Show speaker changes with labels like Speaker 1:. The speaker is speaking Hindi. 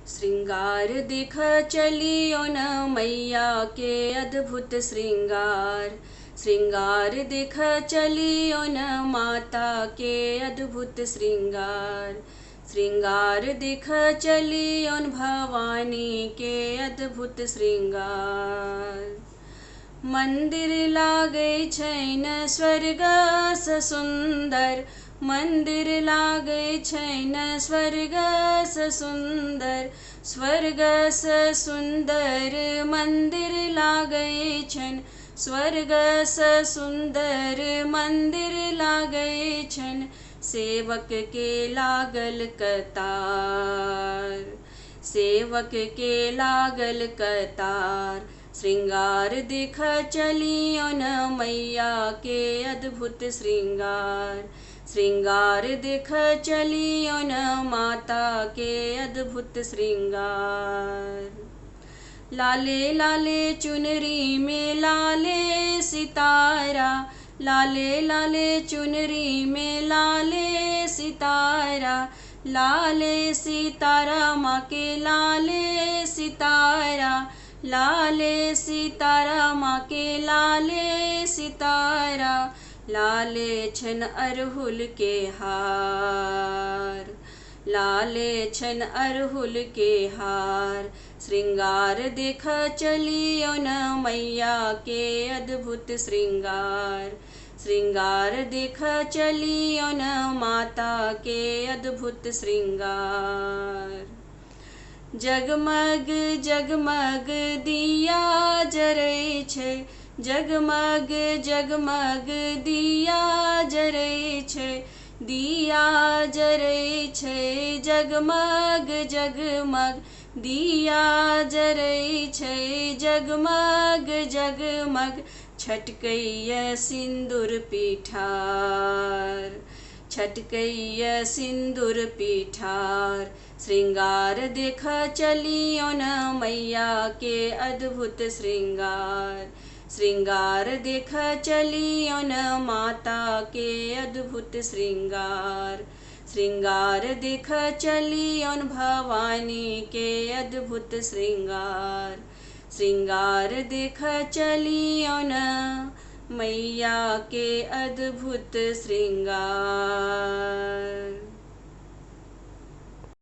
Speaker 1: श्रृंगार दिख चलियो न मैया के अद्भुत श्रृंगार। श्रृंगार दिख चलियो न माता के अद्भुत श्रृंगार। श्रृंगार दिख चलियो न भवानी के अद्भुत श्रृंगार। मंदिर लागे छैन स्वर्ग स सुंदर। मंदिर लागे छैन स्वर्ग स सुंदर। स्वर्ग स सुंदर मंदिर लागे छैन। स्वर्ग स सुंदर मंदिर लागे छैन। सेवक के लागल कतार। सेवक के लागल कतार। श्रृंगार दिख चलियो न मैया के अद्भुत श्रृंगार। श्रृंगार दिख चलियो न माता के अद्भुत श्रृंगार। लाले लाले चुनरी में लाले सितारा। लाले लाले चुनरी में लाले सितारा। लाले सितारा माँ के लाले सितारा। लाले सितारा माँ के लाले सितारा। लाले छन अरहुल के हार। लाले छन अरहुल के हार। श्रृंगार दिख चलियो न मैया के अद्भुत श्रृंगार। श्रृंगार दिख चलियो न माता के अद्भुत श्रृंगार। जगमग जगमग दिया जरै छै। जगमग जगमग दिया जरै छै। दिया जरै छै जगमग जगमग। दिया जरै छै जगमग जगमग। छटकैया सिंदूर पिठार। छटकैया सिंदूर पिठार। श्रृंगार दिख चलियो न मैया के अद्भुत श्रृंगार। श्रृंगार दिख चलियो न माता के अद्भुत श्रृंगार। श्रृंगार दिख चलियो न भवानी के अद्भुत श्रृंगार। श्रृंगार दिख चलियो न मैया के अद्भुत श्रृंगार।